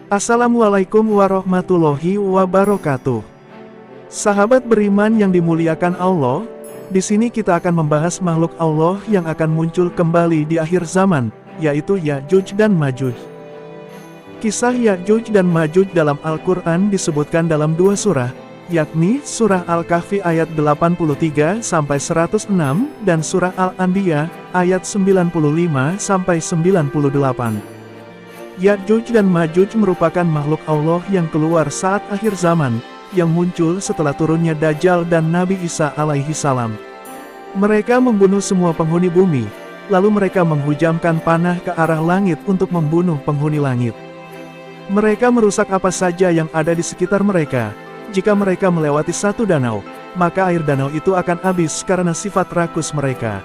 Assalamualaikum warahmatullahi wabarakatuh. Sahabat beriman yang dimuliakan Allah, di sini kita akan membahas makhluk Allah yang akan muncul kembali di akhir zaman, yaitu Ya'juj dan Ma'juj. Kisah Ya'juj dan Ma'juj dalam Al-Quran disebutkan dalam dua surah, yakni Surah Al-Kahfi ayat 83-106 dan Surah Al-Anbiya ayat 95-98. Ya'juj dan Ma'juj merupakan makhluk Allah yang keluar saat akhir zaman, yang muncul setelah turunnya Dajjal dan Nabi Isa alaihi salam. Mereka membunuh semua penghuni bumi, lalu mereka menghujamkan panah ke arah langit untuk membunuh penghuni langit. Mereka merusak apa saja yang ada di sekitar mereka. Jika mereka melewati satu danau, maka air danau itu akan habis karena sifat rakus mereka.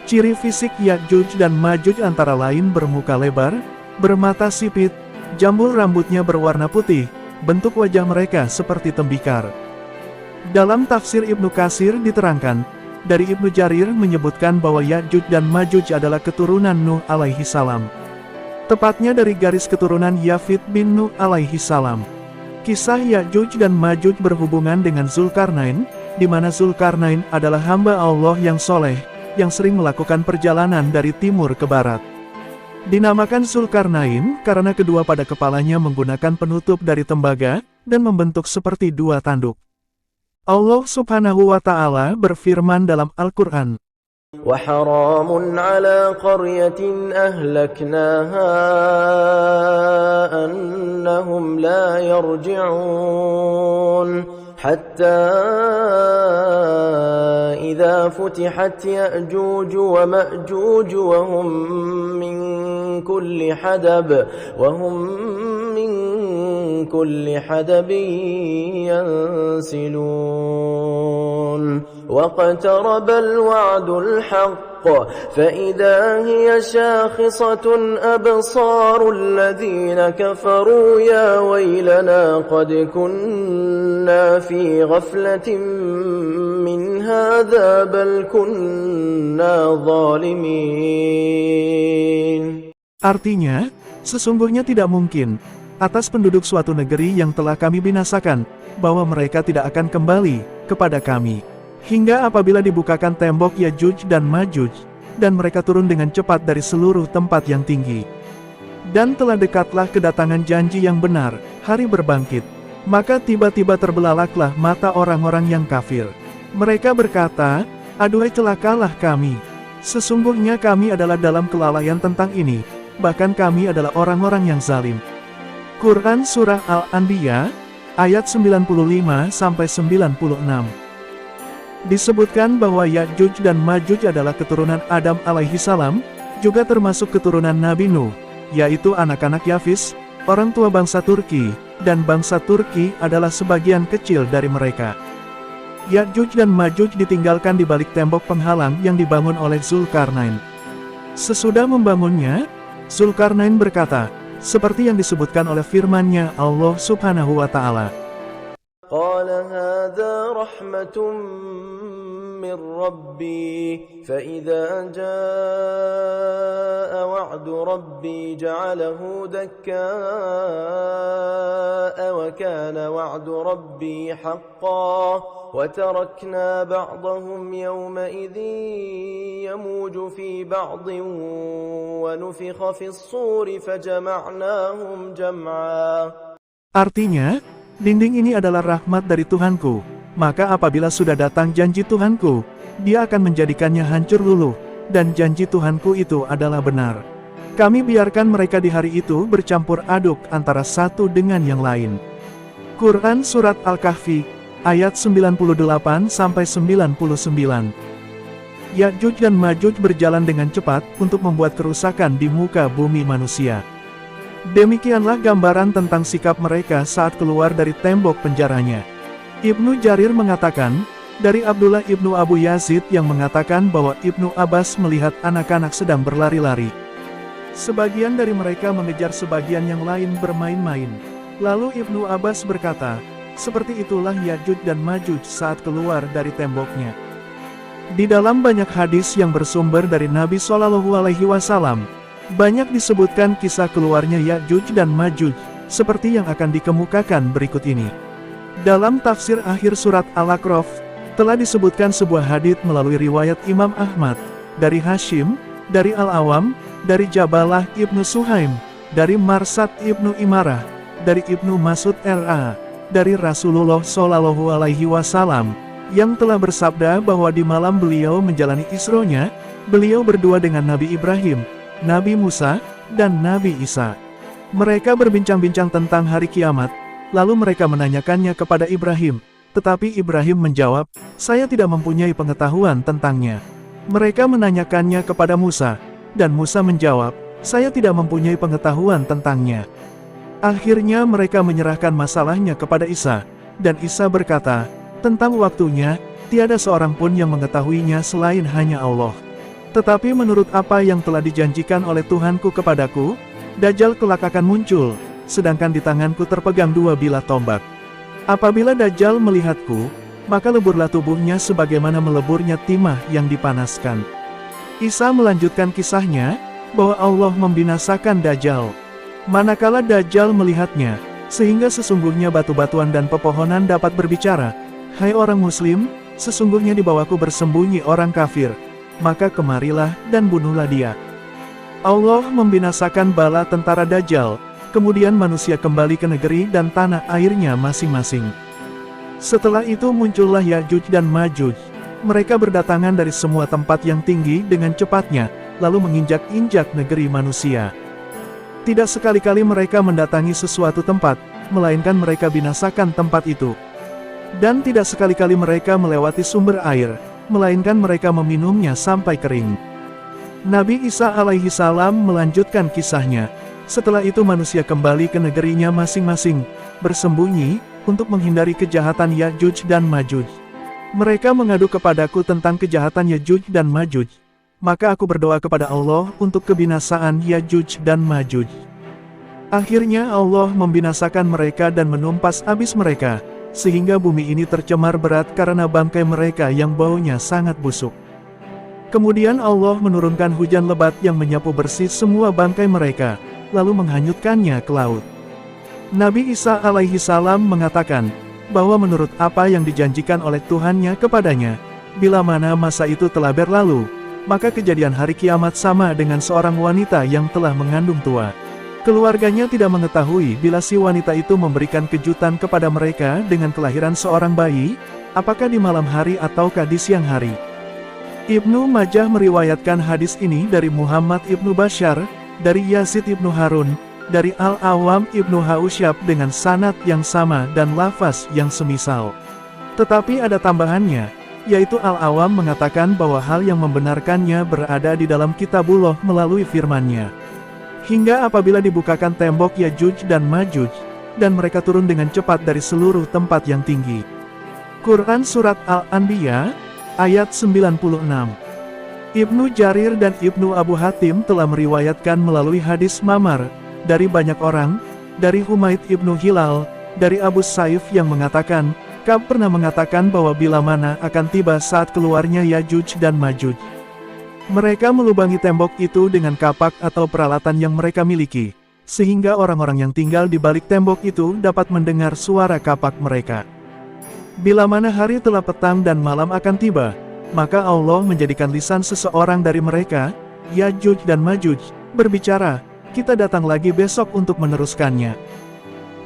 Ciri fisik Ya'juj dan Ma'juj antara lain bermuka lebar, bermata sipit, jambul rambutnya berwarna putih, bentuk wajah mereka seperti tembikar. Dalam tafsir Ibnu Katsir diterangkan, dari Ibnu Jarir menyebutkan bahwa Ya'juj dan Ma'juj adalah keturunan Nuh alaihi salam. Tepatnya dari garis keturunan Yafid bin Nuh alaihi salam. Kisah Ya'juj dan Ma'juj berhubungan dengan Zulkarnain, di mana Zulkarnain adalah hamba Allah yang soleh, yang sering melakukan perjalanan dari timur ke barat. Dinamakan Zulkarnain karena kedua pada kepalanya menggunakan penutup dari tembaga, dan membentuk seperti dua tanduk. Allah subhanahu wa ta'ala berfirman dalam Al-Quran, وَحَرَامٌ عَلَى قَرْيَةٍ أَهْلَكْنَاهَا أَنَّهُمْ لَا يَرْجِعُونَ حَتَّى إِذَا فُتِحَتْ يَأْجُوجُ وَمَأْجُوجُ وَهُمْ مِنْ كُلِّ حَدَبٍ يَنْسِلُونَ وَاقْتَرَبَ الْوَعْدُ الْحَقُّ فَإِذَا هِيَ شَاخِصَةٌ أَبْصَارُ الَّذِينَ كَفَرُوا يَا وَيْلَنَا قَدْ كُنَّا فِي غَفْلَةٍ مِّنْ هَذَا بَلْ كُنَّا ظَالِمِينَ. Artinya, sesungguhnya tidak mungkin, atas penduduk suatu negeri yang telah kami binasakan, bahwa mereka tidak akan kembali kepada kami. Hingga apabila dibukakan tembok Ya'juj dan Ma'juj, dan mereka turun dengan cepat dari seluruh tempat yang tinggi. Dan telah dekatlah kedatangan janji yang benar, hari berbangkit. Maka tiba-tiba terbelalaklah mata orang-orang yang kafir. Mereka berkata, aduhai celakalah kami. Sesungguhnya kami adalah dalam kelalaian tentang ini, bahkan kami adalah orang-orang yang zalim. Quran Surah Al-Anbiya, ayat 95-96. Disebutkan bahwa Ya'juj dan Ma'juj adalah keturunan Adam alaihi salam, juga termasuk keturunan Nabi Nuh, yaitu anak-anak Yafis, orang tua bangsa Turki, dan bangsa Turki adalah sebagian kecil dari mereka. Ya'juj dan Ma'juj ditinggalkan di balik tembok penghalang yang dibangun oleh Zulkarnain. Sesudah membangunnya, Zulkarnain berkata, seperti yang disebutkan oleh firman-Nya Allah subhanahu wa ta'ala. قال هذا رحمة من ربي فإذا جاء وعد ربي جعله دكاء وكان وعد ربي حقا وتركنا بعضهم يومئذ يموج في بعض ونفخ في الصور فجمعناهم جمعا. Artinya, dinding ini adalah rahmat dari Tuhanku, maka apabila sudah datang janji Tuhanku, Dia akan menjadikannya hancur luluh, dan janji Tuhanku itu adalah benar. Kami biarkan mereka di hari itu bercampur aduk antara satu dengan yang lain. Quran Surat Al-Kahfi, ayat 98-99. Ya'juj dan Ma'juj berjalan dengan cepat untuk membuat kerusakan di muka bumi manusia. Demikianlah gambaran tentang sikap mereka saat keluar dari tembok penjaranya. Ibnu Jarir mengatakan, dari Abdullah ibnu Abu Yazid yang mengatakan bahwa Ibnu Abbas melihat anak-anak sedang berlari-lari. Sebagian dari mereka mengejar sebagian yang lain bermain-main. Lalu Ibnu Abbas berkata, seperti itulah Ya'juj dan Ma'juj saat keluar dari temboknya. Di dalam banyak hadis yang bersumber dari Nabi Shallallahu Alaihi Wasallam, banyak disebutkan kisah keluarnya Ya'juj dan Ma'juj, seperti yang akan dikemukakan berikut ini. Dalam tafsir akhir surat Al-A'raf, telah disebutkan sebuah hadits melalui riwayat Imam Ahmad, dari Hashim, dari Al-Awam, dari Jabalah ibnu Suhaim, dari Marsad ibnu Imarah, dari Ibnu Mas'ud R.A., dari Rasulullah Shallallahu Alaihi Wasallam, yang telah bersabda bahwa di malam beliau menjalani Isronya, beliau berdua dengan Nabi Ibrahim, Nabi Musa, dan Nabi Isa. Mereka berbincang-bincang tentang hari kiamat, lalu mereka menanyakannya kepada Ibrahim, tetapi Ibrahim menjawab, "Saya tidak mempunyai pengetahuan tentangnya." Mereka menanyakannya kepada Musa, dan Musa menjawab, "Saya tidak mempunyai pengetahuan tentangnya." Akhirnya mereka menyerahkan masalahnya kepada Isa, dan Isa berkata, "Tentang waktunya, tiada seorang pun yang mengetahuinya selain hanya Allah. Tetapi menurut apa yang telah dijanjikan oleh Tuhanku kepadaku, Dajjal kelak akan muncul, sedangkan di tanganku terpegang 2 bilah tombak. Apabila Dajjal melihatku, maka leburlah tubuhnya sebagaimana meleburnya timah yang dipanaskan." Isa melanjutkan kisahnya, bahwa Allah membinasakan Dajjal. Manakala Dajjal melihatnya, sehingga sesungguhnya batu-batuan dan pepohonan dapat berbicara, "Hai orang muslim, sesungguhnya di bawahku bersembunyi orang kafir, maka kemarilah dan bunuhlah dia." Allah membinasakan bala tentara Dajjal, kemudian manusia kembali ke negeri dan tanah airnya masing-masing. Setelah itu muncullah Ya'juj dan Ma'juj. Mereka berdatangan dari semua tempat yang tinggi dengan cepatnya, lalu menginjak-injak negeri manusia. Tidak sekali-kali mereka mendatangi sesuatu tempat, melainkan mereka binasakan tempat itu. Dan tidak sekali-kali mereka melewati sumber air, melainkan mereka meminumnya sampai kering. Nabi Isa alaihi salam melanjutkan kisahnya. Setelah itu manusia kembali ke negerinya masing-masing, bersembunyi, untuk menghindari kejahatan Ya'juj dan Ma'juj. Mereka mengadu kepadaku tentang kejahatan Ya'juj dan Ma'juj. Maka aku berdoa kepada Allah untuk kebinasaan Ya'juj dan Ma'juj. Akhirnya Allah membinasakan mereka dan menumpas habis mereka, sehingga bumi ini tercemar berat karena bangkai mereka yang baunya sangat busuk. Kemudian Allah menurunkan hujan lebat yang menyapu bersih semua bangkai mereka, lalu menghanyutkannya ke laut. Nabi Isa alaihi salam mengatakan, bahwa menurut apa yang dijanjikan oleh Tuhannya kepadanya, bila mana masa itu telah berlalu, maka kejadian hari kiamat sama dengan seorang wanita yang telah mengandung tua. Keluarganya tidak mengetahui bila si wanita itu memberikan kejutan kepada mereka dengan kelahiran seorang bayi, apakah di malam hari ataukah di siang hari. Ibnu Majah meriwayatkan hadis ini dari Muhammad ibnu Bashar, dari Yazid ibnu Harun, dari Al-Awam ibnu Hausyab dengan sanad yang sama dan lafaz yang semisal. Tetapi ada tambahannya, yaitu Al-Awam mengatakan bahwa hal yang membenarkannya berada di dalam Kitabullah melalui firman-Nya. Hingga apabila dibukakan tembok Ya'juj dan Ma'juj, dan mereka turun dengan cepat dari seluruh tempat yang tinggi. Quran Surat Al-Anbiya, ayat 96. Ibnu Jarir dan Ibnu Abu Hatim telah meriwayatkan melalui hadis Mamar, dari banyak orang, dari Humaid ibnu Hilal, dari Abu Saif yang mengatakan, Ka'ab pernah mengatakan bahwa bila mana akan tiba saat keluarnya Ya'juj dan Ma'juj. Mereka melubangi tembok itu dengan kapak atau peralatan yang mereka miliki, sehingga orang-orang yang tinggal di balik tembok itu dapat mendengar suara kapak mereka. Bila mana hari telah petang dan malam akan tiba, maka Allah menjadikan lisan seseorang dari mereka, Ya'juj dan Ma'juj, berbicara, kita datang lagi besok untuk meneruskannya.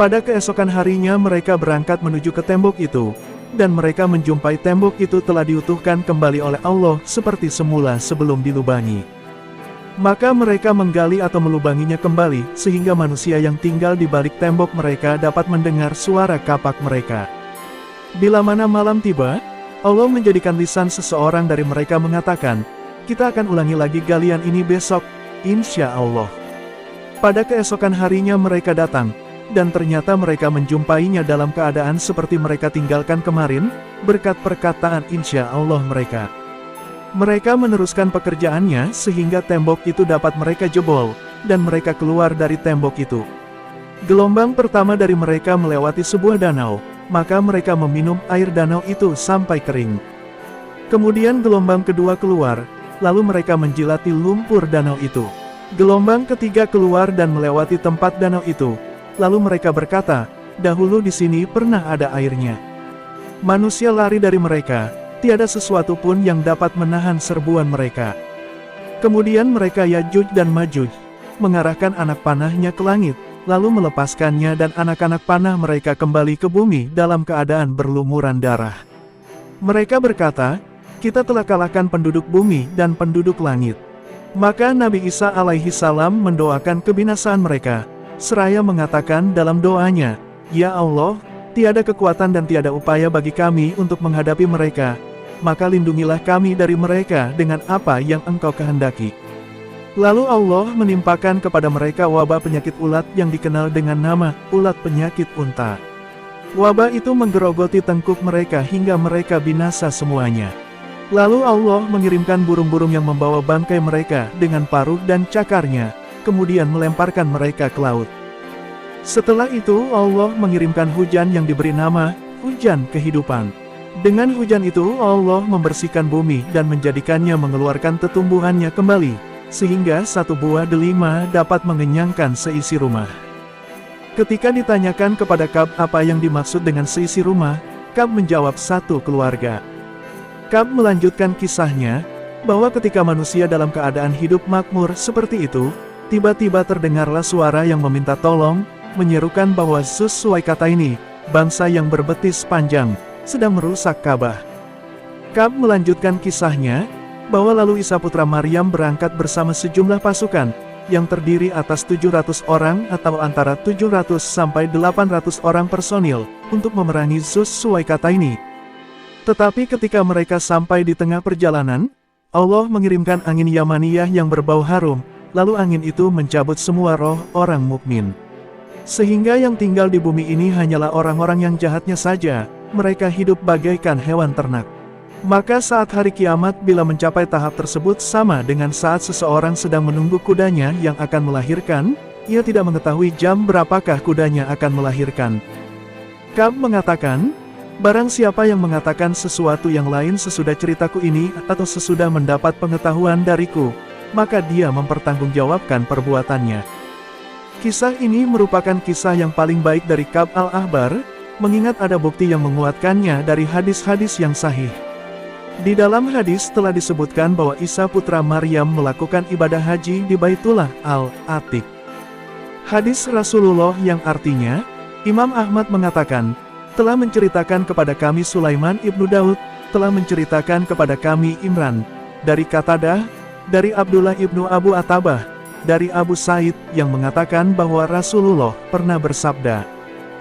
Pada keesokan harinya mereka berangkat menuju ke tembok itu, dan mereka menjumpai tembok itu telah diutuhkan kembali oleh Allah seperti semula sebelum dilubangi. Maka mereka menggali atau melubanginya kembali, sehingga manusia yang tinggal di balik tembok mereka dapat mendengar suara kapak mereka. Bila mana malam tiba, Allah menjadikan lisan seseorang dari mereka mengatakan, kita akan ulangi lagi galian ini besok, insya Allah. Pada keesokan harinya mereka datang, dan ternyata mereka menjumpainya dalam keadaan seperti mereka tinggalkan kemarin, berkat perkataan insya Allah mereka. Mereka meneruskan pekerjaannya sehingga tembok itu dapat mereka jebol, dan mereka keluar dari tembok itu. Gelombang pertama dari mereka melewati sebuah danau, maka mereka meminum air danau itu sampai kering. Kemudian gelombang kedua keluar, lalu mereka menjilati lumpur danau itu. Gelombang ketiga keluar dan melewati tempat danau itu, Lalu mereka berkata, dahulu di sini pernah ada airnya. Manusia lari dari mereka, tiada sesuatu pun yang dapat menahan serbuan mereka. Kemudian mereka Yajuj dan Majuj mengarahkan anak panahnya ke langit, lalu melepaskannya dan anak-anak panah mereka kembali ke bumi dalam keadaan berlumuran darah. Mereka berkata, kita telah kalahkan penduduk bumi dan penduduk langit. Maka Nabi Isa alaihi salam mendoakan kebinasaan mereka, seraya mengatakan dalam doanya, ya Allah, tiada kekuatan dan tiada upaya bagi kami untuk menghadapi mereka, maka lindungilah kami dari mereka dengan apa yang Engkau kehendaki. Lalu Allah menimpakan kepada mereka wabah penyakit ulat yang dikenal dengan nama ulat penyakit unta. Wabah itu menggerogoti tengkuk mereka hingga mereka binasa semuanya. Lalu Allah mengirimkan burung-burung yang membawa bangkai mereka dengan paruh dan cakarnya, kemudian melemparkan mereka ke laut. Setelah itu Allah mengirimkan hujan yang diberi nama hujan kehidupan. Dengan hujan itu Allah membersihkan bumi dan menjadikannya mengeluarkan tetumbuhannya kembali, sehingga satu buah delima dapat mengenyangkan seisi rumah. Ketika ditanyakan kepada Ka'b apa yang dimaksud dengan seisi rumah, Ka'b menjawab satu keluarga. Ka'b melanjutkan kisahnya, bahwa ketika manusia dalam keadaan hidup makmur seperti itu, tiba-tiba terdengarlah suara yang meminta tolong, menyerukan bahwa Zus Suwaikataini, bangsa yang berbetis panjang, sedang merusak Ka'bah. Ka'b melanjutkan kisahnya, bahwa lalu Isa putra Maryam berangkat bersama sejumlah pasukan, yang terdiri atas 700 orang atau antara 700 sampai 800 orang personil, untuk memerangi Zus Suwaikataini. Tetapi ketika mereka sampai di tengah perjalanan, Allah mengirimkan angin Yamaniyah yang berbau harum, lalu angin itu mencabut semua roh orang mukmin. Sehingga yang tinggal di bumi ini hanyalah orang-orang yang jahatnya saja, mereka hidup bagaikan hewan ternak. Maka saat hari kiamat bila mencapai tahap tersebut sama dengan saat seseorang sedang menunggu kudanya yang akan melahirkan, ia tidak mengetahui jam berapakah kudanya akan melahirkan. Ka'b mengatakan, barang siapa yang mengatakan sesuatu yang lain sesudah ceritaku ini atau sesudah mendapat pengetahuan dariku, maka dia mempertanggungjawabkan perbuatannya. Kisah ini merupakan kisah yang paling baik dari Ka'b al-Ahbar, mengingat ada bukti yang menguatkannya dari hadis-hadis yang sahih. Di dalam hadis telah disebutkan bahwa Isa putra Maryam melakukan ibadah haji di Baitullah al-Atiq. Hadis Rasulullah yang artinya, Imam Ahmad mengatakan, telah menceritakan kepada kami Sulaiman ibnu Daud, telah menceritakan kepada kami Imran, dari Qatadah, dari Abdullah ibnu Abu Atabah, dari Abu Said yang mengatakan bahwa Rasulullah pernah bersabda,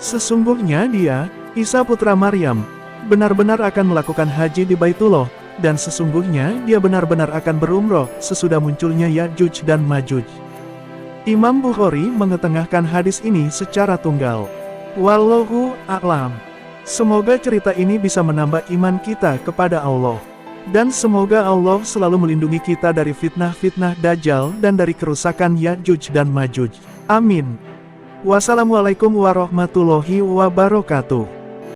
sesungguhnya dia, Isa putra Maryam, benar-benar akan melakukan haji di Baitullah, dan sesungguhnya dia benar-benar akan berumroh sesudah munculnya Yajuj dan Majuj. Imam Bukhari mengetengahkan hadis ini secara tunggal. Wallahu a'lam. Semoga cerita ini bisa menambah iman kita kepada Allah. Dan semoga Allah selalu melindungi kita dari fitnah-fitnah Dajjal dan dari kerusakan Yajuj dan Majuj. Amin. Wassalamualaikum warahmatullahi wabarakatuh.